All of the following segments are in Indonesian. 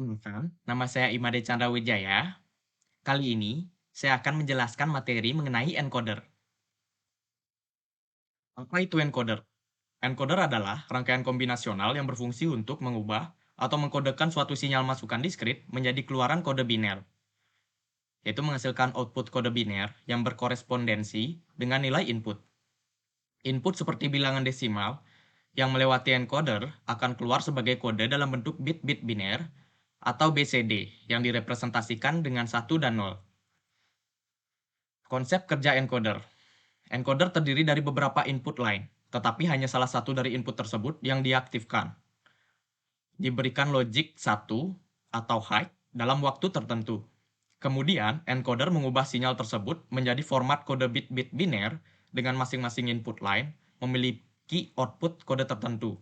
Nama saya Imade Chandrawidjaya. Kali ini, saya akan menjelaskan materi mengenai encoder. Apa itu encoder? Encoder adalah rangkaian kombinasional yang berfungsi untuk mengubah atau mengkodekan suatu sinyal masukan diskrit menjadi keluaran kode biner, yaitu menghasilkan output kode biner yang berkorespondensi dengan nilai input. Input seperti bilangan desimal yang melewati encoder akan keluar sebagai kode dalam bentuk bit-bit biner atau BCD yang direpresentasikan dengan 1 dan 0. Konsep kerja encoder. Encoder terdiri dari beberapa input line, tetapi hanya salah satu dari input tersebut yang diaktifkan. Diberikan logic 1 atau high dalam waktu tertentu. Kemudian, encoder mengubah sinyal tersebut menjadi format kode bit-bit biner dengan masing-masing input line memiliki output kode tertentu.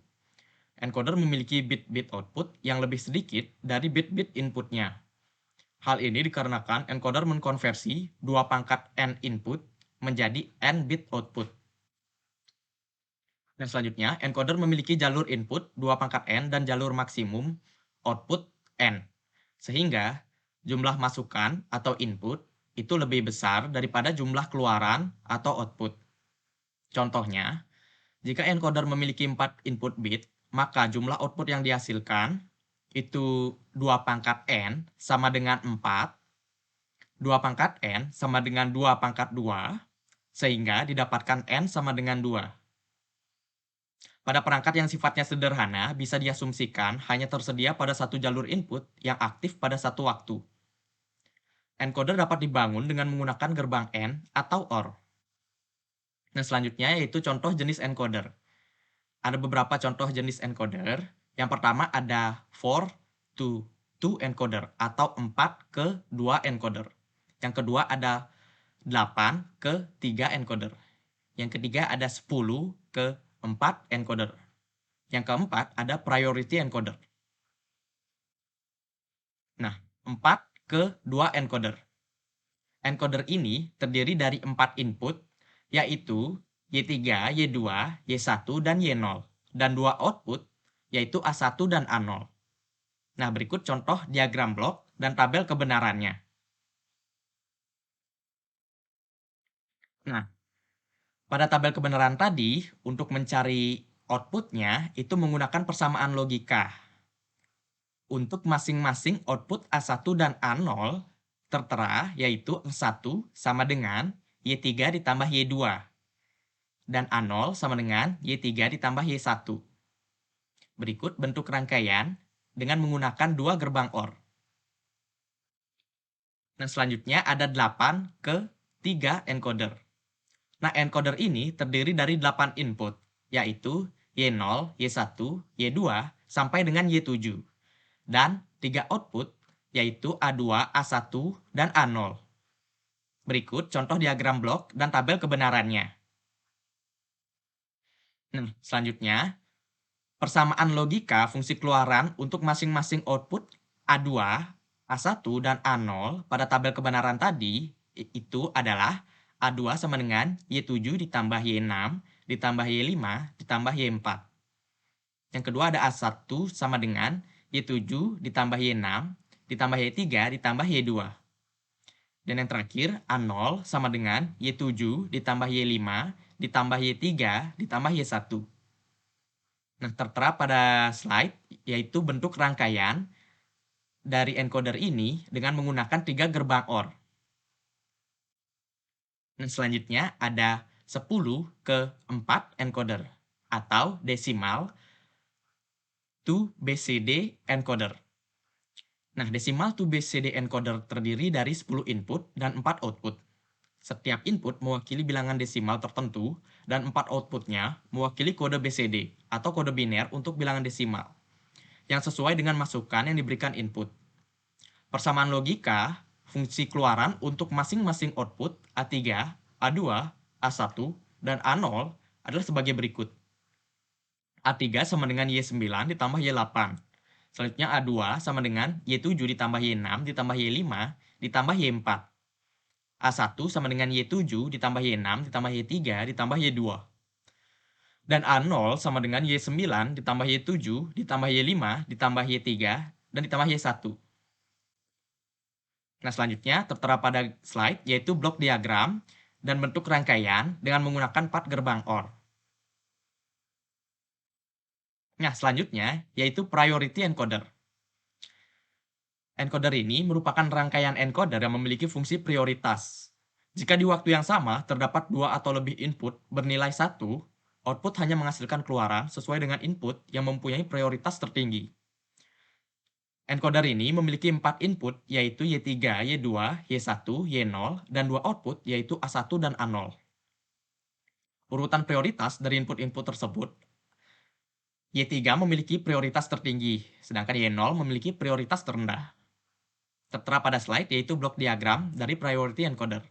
Encoder memiliki bit-bit output yang lebih sedikit dari bit-bit inputnya. Hal ini dikarenakan encoder mengkonversi 2 pangkat n input menjadi n bit output. Dan selanjutnya, encoder memiliki jalur input 2 pangkat n dan jalur maksimum output n. Sehingga jumlah masukan atau input itu lebih besar daripada jumlah keluaran atau output. Contohnya, jika encoder memiliki 4 input bit, maka jumlah output yang dihasilkan itu 2 pangkat n sama dengan 4, 2 pangkat n sama dengan 2 pangkat 2, sehingga didapatkan n sama dengan 2. Pada perangkat yang sifatnya sederhana, bisa diasumsikan hanya tersedia pada satu jalur input yang aktif pada satu waktu. Encoder dapat dibangun dengan menggunakan gerbang AND atau OR. Nah, selanjutnya yaitu contoh jenis encoder. Ada beberapa contoh jenis encoder. Yang pertama ada 4 to 2 encoder atau 4 ke 2 encoder. Yang kedua ada 8 ke 3 encoder. Yang ketiga ada 10 ke 4 encoder. Yang keempat ada priority encoder. Nah, 4 ke 2 encoder. Encoder ini terdiri dari 4 input, yaitu Y3, Y2, Y1, dan Y0. Dan 2 output, yaitu A1 dan A0. Nah, berikut contoh diagram blok dan tabel kebenarannya. Nah, pada tabel kebenaran tadi, untuk mencari outputnya, itu menggunakan persamaan logika. Untuk masing-masing output A1 dan A0 tertera, yaitu A1 sama dengan Y3 ditambah Y2. Dan A0 sama dengan Y3 ditambah Y1. Berikut bentuk rangkaian dengan menggunakan 2 gerbang OR. Nah, selanjutnya ada 8 ke 3 encoder. Nah, encoder ini terdiri dari 8 input, yaitu Y0, Y1, Y2, sampai dengan Y7. Dan 3 output, yaitu A2, A1, dan A0. Berikut contoh diagram blok dan tabel kebenarannya. Nah, selanjutnya, persamaan logika fungsi keluaran untuk masing-masing output A2, A1, dan A0 pada tabel kebenaran tadi itu adalah A2 sama dengan Y7 ditambah Y6 ditambah Y5 ditambah Y4. Yang kedua ada A1 sama dengan Y7 ditambah Y6 ditambah Y3 ditambah Y2. Dan yang terakhir A0 sama dengan Y7 ditambah Y5 ditambah Y3 ditambah Y1. Nah, tertera pada slide yaitu bentuk rangkaian dari encoder ini dengan menggunakan 3 gerbang OR. Nah, selanjutnya ada 10 ke 4 encoder atau desimal to BCD encoder. Nah, desimal to BCD encoder terdiri dari 10 input dan 4 output. Setiap input mewakili bilangan desimal tertentu dan 4 outputnya mewakili kode BCD atau kode biner untuk bilangan desimal yang sesuai dengan masukan yang diberikan input. Persamaan logika fungsi keluaran untuk masing-masing output A3, A2, A1, dan A0 adalah sebagai berikut. A3 sama dengan Y9 ditambah Y8. Selanjutnya A2 sama dengan Y7 ditambah Y6 ditambah Y5 ditambah Y4. A1 sama dengan Y7 ditambah Y6 ditambah Y3 ditambah Y2. Dan A0 sama dengan Y9 ditambah Y7 ditambah Y5 ditambah Y3 dan ditambah Y1. Nah, selanjutnya tertera pada slide yaitu blok diagram dan bentuk rangkaian dengan menggunakan 4 gerbang OR. Nah, selanjutnya yaitu priority encoder. Encoder ini merupakan rangkaian encoder yang memiliki fungsi prioritas. Jika di waktu yang sama terdapat 2 atau lebih input bernilai 1, output hanya menghasilkan keluaran sesuai dengan input yang mempunyai prioritas tertinggi. Encoder ini memiliki 4 input, yaitu Y3, Y2, Y1, Y0, dan 2 output, yaitu A1 dan A0. Urutan prioritas dari input-input tersebut, Y3 memiliki prioritas tertinggi, sedangkan Y0 memiliki prioritas terendah. Tertera pada slide yaitu blok diagram dari priority encoder.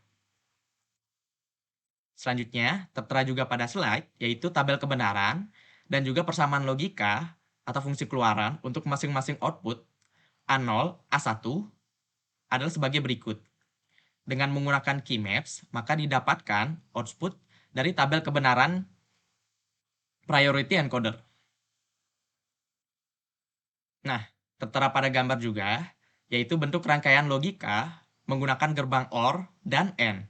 Selanjutnya, tertera juga pada slide yaitu tabel kebenaran dan juga persamaan logika atau fungsi keluaran untuk masing-masing output A0, A1 adalah sebagai berikut. Dengan menggunakan key maps, maka didapatkan output dari tabel kebenaran priority encoder. Nah, tertera pada gambar juga, yaitu bentuk rangkaian logika menggunakan gerbang OR dan AND.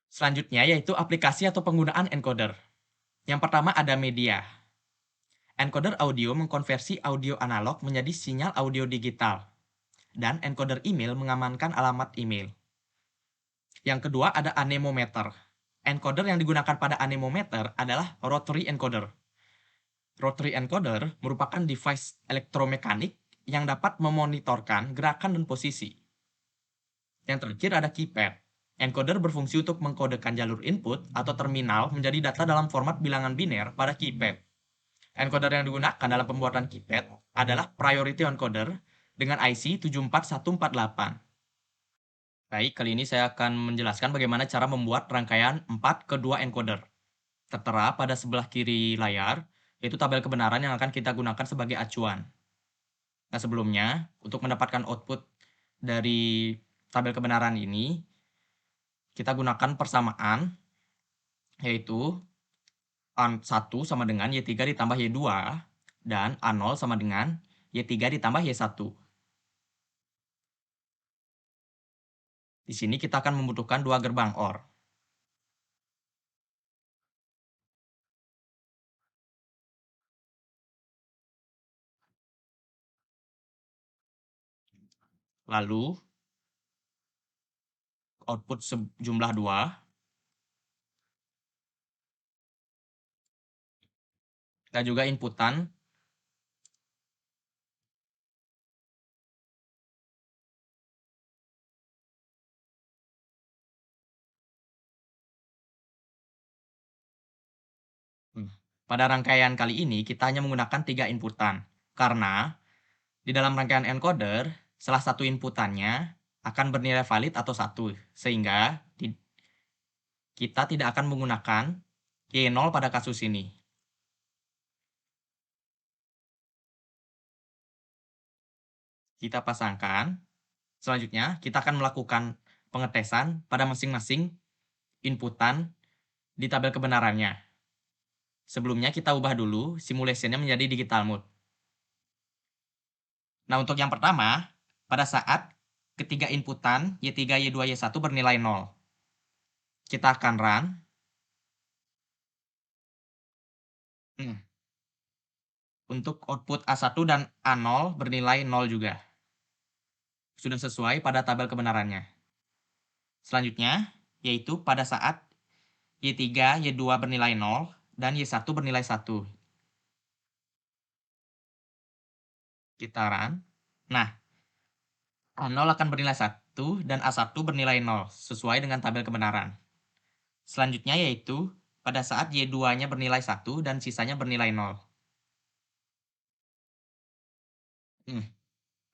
Selanjutnya yaitu aplikasi atau penggunaan encoder. Yang pertama ada media. Encoder audio mengkonversi audio analog menjadi sinyal audio digital. Dan encoder email mengamankan alamat email. Yang kedua ada anemometer. Encoder yang digunakan pada anemometer adalah rotary encoder. Rotary encoder merupakan device elektromekanik yang dapat memonitorkan gerakan dan posisi. Yang terakhir ada keypad. Encoder berfungsi untuk mengkodekan jalur input atau terminal menjadi data dalam format bilangan biner pada keypad. Encoder yang digunakan dalam pembuatan keypad adalah priority encoder dengan IC 74148. Baik, kali ini saya akan menjelaskan bagaimana cara membuat rangkaian 4 ke 2 encoder. Tertera pada sebelah kiri layar, yaitu tabel kebenaran yang akan kita gunakan sebagai acuan. Nah, sebelumnya, untuk mendapatkan output dari tabel kebenaran ini, kita gunakan persamaan, yaitu A1 sama dengan Y3 ditambah Y2, dan A0 sama dengan Y3 ditambah Y1. Di sini kita akan membutuhkan 2 gerbang OR. Lalu, output sejumlah 2, dan juga inputan pada rangkaian kali ini kita hanya menggunakan 3 inputan, karena di dalam rangkaian encoder, salah satu inputannya akan bernilai valid atau 1, sehingga kita tidak akan menggunakan Y0 pada kasus ini. Kita pasangkan. Selanjutnya, kita akan melakukan pengetesan pada masing-masing inputan di tabel kebenarannya. Sebelumnya kita ubah dulu simulasinya menjadi digital mode. Nah, untuk yang pertama, pada saat ketiga inputan Y3, Y2, Y1 bernilai 0. Kita akan run. Untuk output A1 dan A0 bernilai 0 juga. Sudah sesuai pada tabel kebenarannya. Selanjutnya, yaitu pada saat Y3, Y2 bernilai 0, dan Y1 bernilai 1. Kita run. Nah, A0 akan bernilai 1 dan A1 bernilai 0, sesuai dengan tabel kebenaran. Selanjutnya yaitu pada saat Y2-nya bernilai 1 dan sisanya bernilai 0.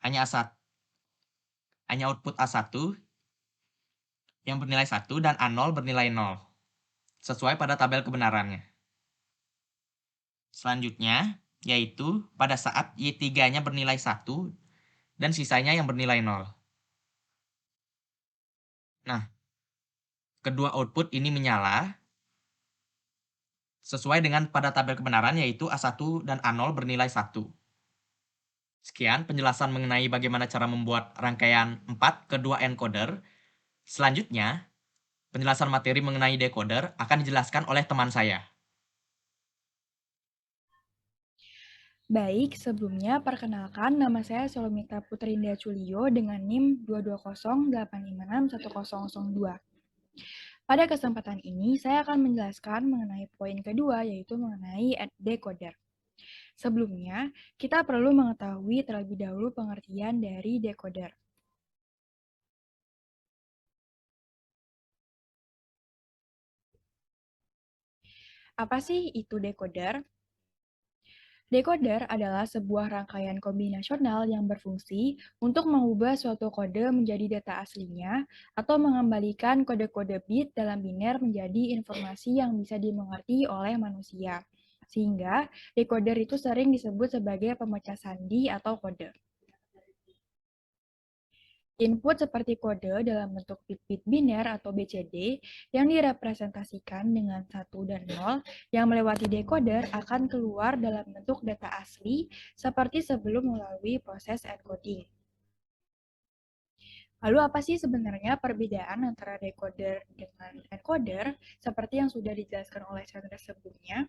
Hanya output A1 yang bernilai 1 dan A0 bernilai 0, sesuai pada tabel kebenarannya. Selanjutnya, yaitu pada saat Y3-nya bernilai 1 dan sisanya yang bernilai 0. Nah, kedua output ini menyala sesuai dengan pada tabel kebenaran yaitu A1 dan A0 bernilai 1. Sekian penjelasan mengenai bagaimana cara membuat rangkaian 4 ke 2 encoder. Selanjutnya, penjelasan materi mengenai decoder akan dijelaskan oleh teman saya. Baik, sebelumnya perkenalkan nama saya Solomita Putrinda Culio dengan NIM 22085610002. Pada kesempatan ini, saya akan menjelaskan mengenai poin kedua, yaitu mengenai decoder. Sebelumnya, kita perlu mengetahui terlebih dahulu pengertian dari decoder. Apa sih itu decoder? Decoder adalah sebuah rangkaian kombinasional yang berfungsi untuk mengubah suatu kode menjadi data aslinya atau mengembalikan kode-kode bit dalam biner menjadi informasi yang bisa dimengerti oleh manusia. Sehingga decoder itu sering disebut sebagai pemecah sandi atau kode. Input seperti kode dalam bentuk bit-bit biner atau BCD yang direpresentasikan dengan 1 dan 0 yang melewati decoder akan keluar dalam bentuk data asli seperti sebelum melalui proses encoding. Lalu apa sih sebenarnya perbedaan antara decoder dengan encoder seperti yang sudah dijelaskan oleh sender sebelumnya?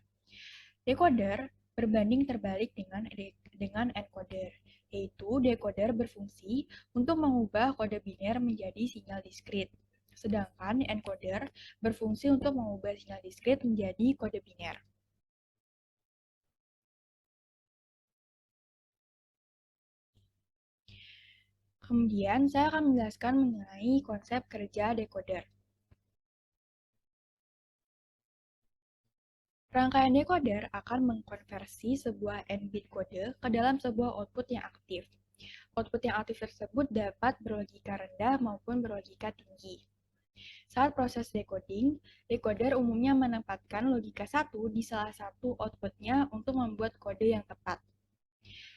Decoder berbanding terbalik dengan encoder, yaitu decoder berfungsi untuk mengubah kode biner menjadi sinyal diskrit, sedangkan encoder berfungsi untuk mengubah sinyal diskrit menjadi kode biner. Kemudian saya akan menjelaskan mengenai konsep kerja decoder. Rangkaian decoder akan mengkonversi sebuah n-bit kode ke dalam sebuah output yang aktif. Output yang aktif tersebut dapat berlogika rendah maupun berlogika tinggi. Saat proses decoding, decoder umumnya menempatkan logika 1 di salah satu outputnya untuk membuat kode yang tepat.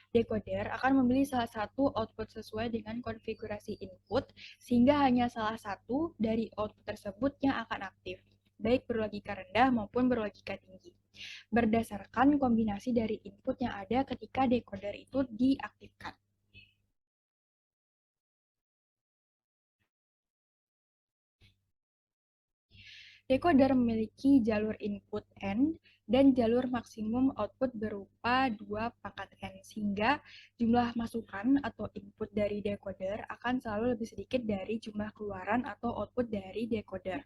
Decoder akan memilih salah satu output sesuai dengan konfigurasi input, sehingga hanya salah satu dari output tersebut yang akan aktif, baik berlogika rendah maupun berlogika tinggi, berdasarkan kombinasi dari input yang ada ketika decoder itu diaktifkan. Decoder memiliki jalur input N dan jalur maksimum output berupa 2 pangkat N, sehingga jumlah masukan atau input dari decoder akan selalu lebih sedikit dari jumlah keluaran atau output dari decoder.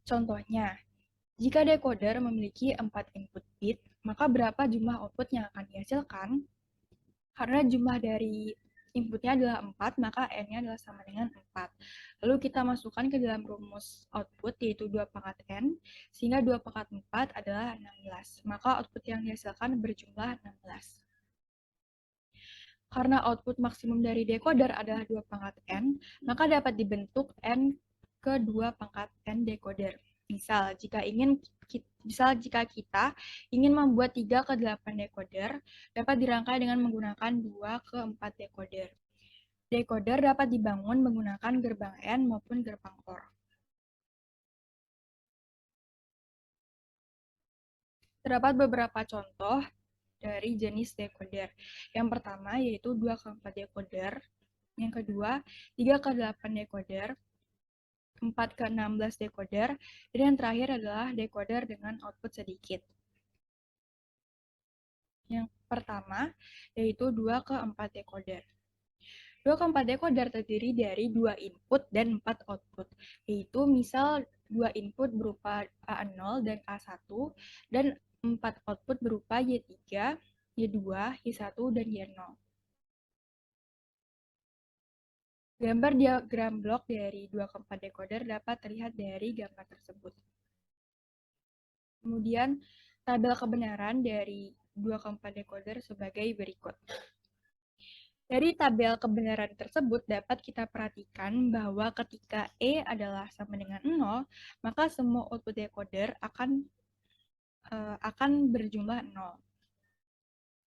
Contohnya, jika decoder memiliki 4 input bit, maka berapa jumlah output yang akan dihasilkan? Karena jumlah dari inputnya adalah 4, maka N-nya adalah sama dengan 4. Lalu kita masukkan ke dalam rumus output, yaitu 2 pangkat N, sehingga 2 pangkat 4 adalah 16. Maka output yang dihasilkan berjumlah 16. Karena output maksimum dari decoder adalah 2 pangkat N, maka dapat dibentuk N ke 2 pangkat N decoder. Misal, jika kita ingin membuat 3 ke 8 decoder, dapat dirangkai dengan menggunakan 2 ke 4 decoder. Decoder dapat dibangun menggunakan gerbang N maupun gerbang OR. Terdapat beberapa contoh dari jenis decoder. Yang pertama yaitu 2 ke 4 decoder, yang kedua 3 ke 8 decoder, 4 ke 16 decoder, dan yang terakhir adalah decoder dengan output sedikit. Yang pertama yaitu 2 ke 4 decoder. 2 ke 4 decoder terdiri dari 2 input dan 4 output, yaitu misal 2 input berupa A0 dan A1, dan 4 output berupa Y3, Y2, Y1, dan Y0. Gambar diagram blok dari 2 ke 4 decoder dapat terlihat dari gambar tersebut. Kemudian, tabel kebenaran dari 2 ke 4 decoder sebagai berikut. Dari tabel kebenaran tersebut dapat kita perhatikan bahwa ketika E adalah sama dengan 0, maka semua output decoder akan berjumlah 0.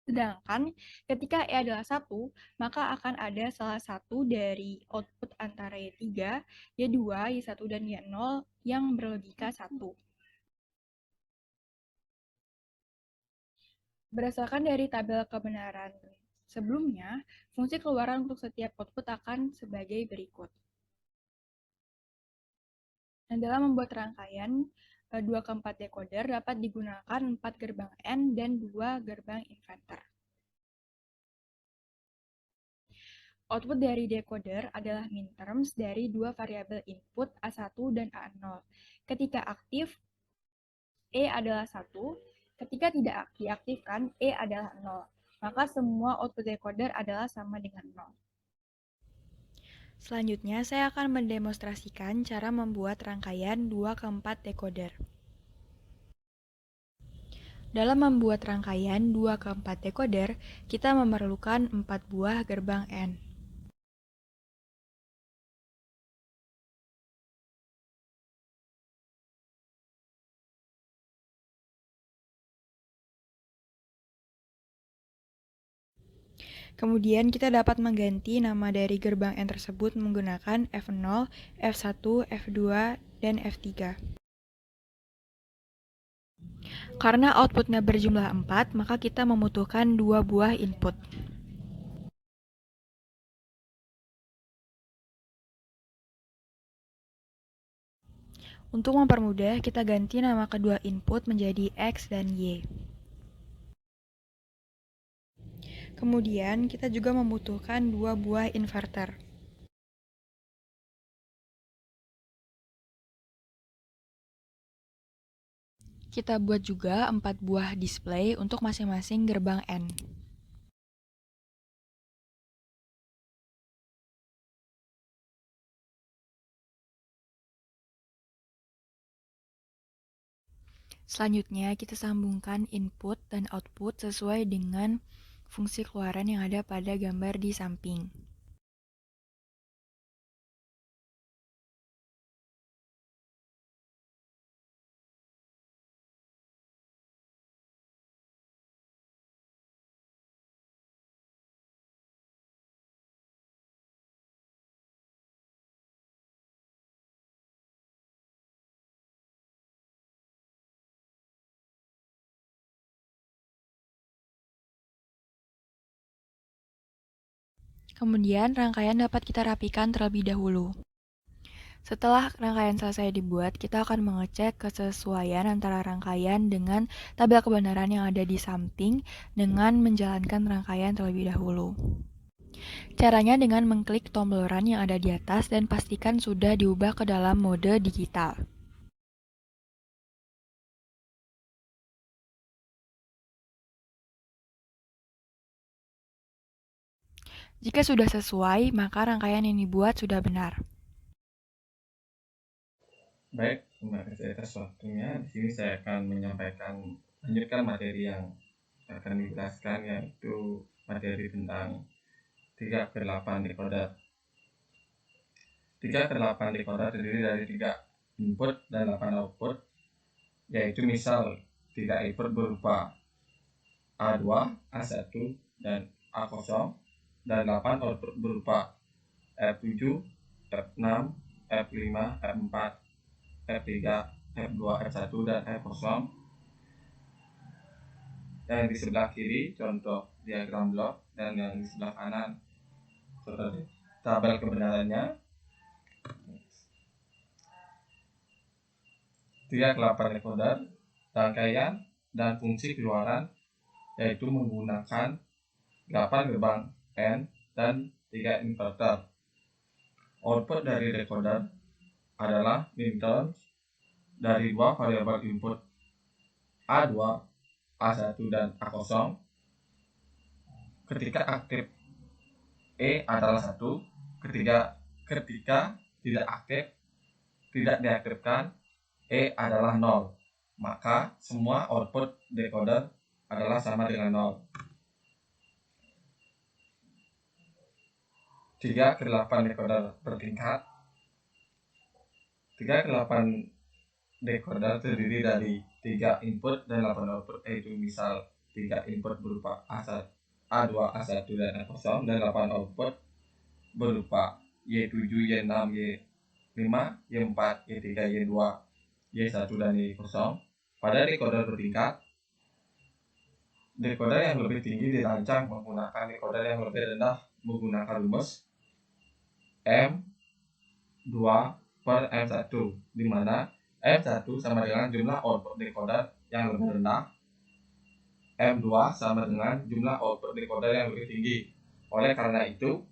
Sedangkan ketika E adalah 1, maka akan ada salah satu dari output antara Y3, Y2, Y1, dan Y0 yang berlogika 1. Berdasarkan dari tabel kebenaran sebelumnya, fungsi keluaran untuk setiap output akan sebagai berikut. Nah, dalam membuat rangkaian 2 ke 4 decoder dapat digunakan 4 gerbang AND dan 2 gerbang inverter. Output dari decoder adalah minterms dari dua variabel input A1 dan A0. Ketika aktif, E adalah 1, ketika tidak diaktifkan, E adalah 0. Maka semua output decoder adalah sama dengan 0. Selanjutnya, saya akan mendemonstrasikan cara membuat rangkaian 2 ke 4 decoder. Dalam membuat rangkaian 2 ke 4 decoder, kita memerlukan 4 buah gerbang AND. Kemudian kita dapat mengganti nama dari gerbang AND tersebut menggunakan F0, F1, F2, dan F3. Karena outputnya berjumlah 4, maka kita membutuhkan 2 buah input. Untuk mempermudah, kita ganti nama kedua input menjadi X dan Y. Kemudian, kita juga membutuhkan 2 buah inverter. Kita buat juga 4 buah display untuk masing-masing gerbang AND. Selanjutnya, kita sambungkan input dan output sesuai dengan fungsi keluaran yang ada pada gambar di samping. Kemudian, rangkaian dapat kita rapikan terlebih dahulu. Setelah rangkaian selesai dibuat, kita akan mengecek kesesuaian antara rangkaian dengan tabel kebenaran yang ada di samping dengan menjalankan rangkaian terlebih dahulu. Caranya dengan mengklik tombol run yang ada di atas dan pastikan sudah diubah ke dalam mode digital. Jika sudah sesuai, maka rangkaian yang dibuat sudah benar. Baik, terima kasih atas waktunya. Di sini saya akan lanjutkan materi yang akan dijelaskan, yaitu materi tentang 3 ke 8 decoder. 3 ke 8 decoder terdiri dari 3 input dan 8 output, yaitu misal 3 input berupa A2, A1, dan A0, dan 8 output berupa F7, F6, F5, F4, F3, F2, F1, dan F0. Yang di sebelah kiri contoh diagram blok, dan yang di sebelah kanan contoh tabel kebenarannya. 3 ke 8 decoder, rangkaian dan fungsi keluaran, yaitu menggunakan 8 gerbang AND dan 3 inverter. Output dari decoder adalah minterms dari 2 variabel input A2, A1, dan A0. Ketika aktif, E adalah 1. Ketika tidak aktif, tidak diaktifkan, E adalah 0. Maka semua output decoder adalah sama dengan 0. 3 ke 8 decoder bertingkat. 3 ke 8 decoder terdiri dari 3 input dan 8 output, yaitu misal 3 input berupa A1, A2, A1, dan A0, dan 8 output berupa Y7, Y6, Y5, Y4, Y3, Y2, Y1, dan Y0. Pada decoder bertingkat, decoder yang lebih tinggi dirancang menggunakan decoder yang lebih rendah menggunakan rumus M2 per M1, di mana M1 sama dengan jumlah output decoder yang lebih rendah, M2 sama dengan jumlah output decoder yang lebih tinggi. Oleh karena itu,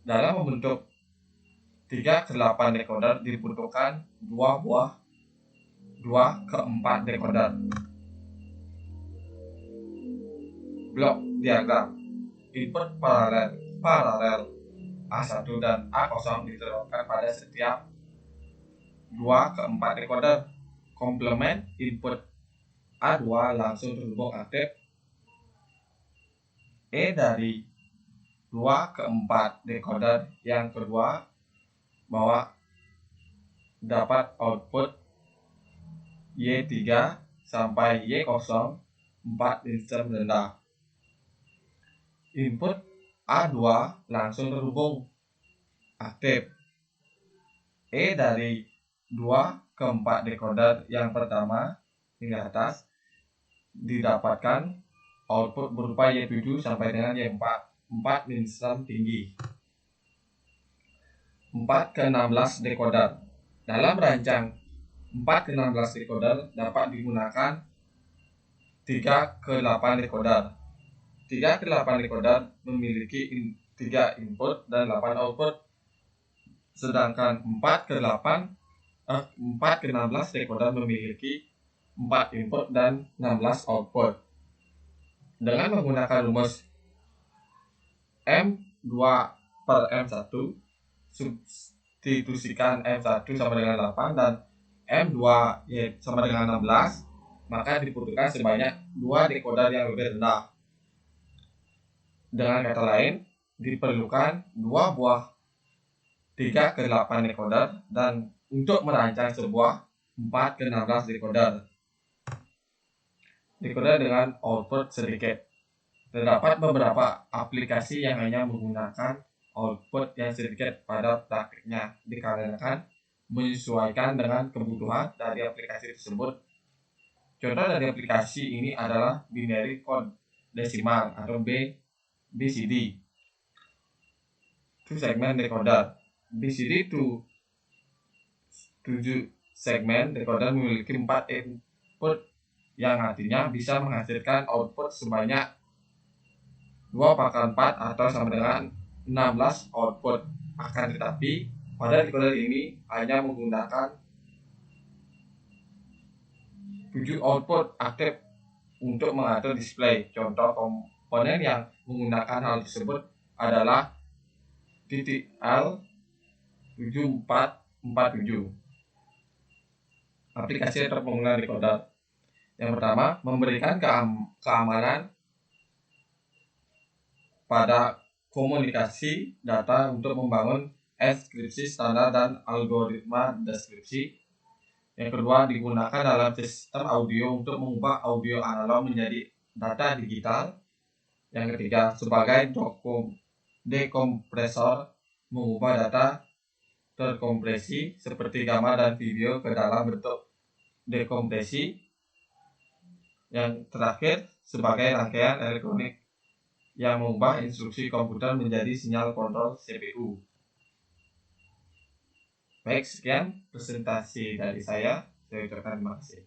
dalam membentuk 3/8 decoder dibutuhkan 2 buah 2/4 decoder. Blok diagram input paralel A1 dan A0 diterapkan pada setiap 2/4 decoder. Komplement input A2 langsung terhubung aktif. E dari 2/4 decoder yang kedua bahwa dapat output Y3 sampai Y0 4 instance rendah. Input A2 langsung terhubung aktif. E dari 2/4 decoder yang pertama hingga atas didapatkan output berupa Y7 sampai dengan Y4 4 instance tinggi. 4/16 decoder. Dalam rancang 4/16 decoder dapat digunakan 3/8 decoder. 3/8 decoder memiliki 3 input dan 8 output, sedangkan 4/16 decoder memiliki 4 input dan 16 output. Dengan menggunakan rumus M2 per M1, substitusikan M1 sama dengan 8 dan M2 sama dengan 16, maka dibutuhkan sebanyak 2 decoder yang lebih rendah. Dengan kata lain, diperlukan 2 buah 3/8 decoder dan untuk merancang sebuah 4/16 decoder. Decoder dengan output sedikit. Terdapat beberapa aplikasi yang hanya menggunakan output yang sedikit pada praktiknya dikarenakan menyesuaikan dengan kebutuhan dari aplikasi tersebut. Contoh dari aplikasi ini adalah binary code desimal atau BCD. 2 segment decoder. BCD to 7 segment decoder memiliki 4 input yang artinya bisa menghasilkan output sebanyak 2/4 atau sama dengan 16 output. Akan tetapi pada decoder ini hanya menggunakan 7 output aktif untuk mengatur display. Contoh komponen yang menggunakan hal tersebut adalah TTL7447. Aplikasi untuk penggunaan decoder. Yang pertama, memberikan keamanan pada komunikasi data untuk membangun enkripsi standar dan algoritma deskripsi. Yang kedua, digunakan dalam sistem audio untuk mengubah audio analog menjadi data digital. Yang ketiga, sebagai dekompresor, mengubah data terkompresi seperti gambar dan video ke dalam bentuk dekompresi. Yang terakhir, sebagai rangkaian elektronik yang mengubah instruksi komputer menjadi sinyal kontrol CPU. Baik, sekian presentasi dari saya. Saya ucapkan terima kasih.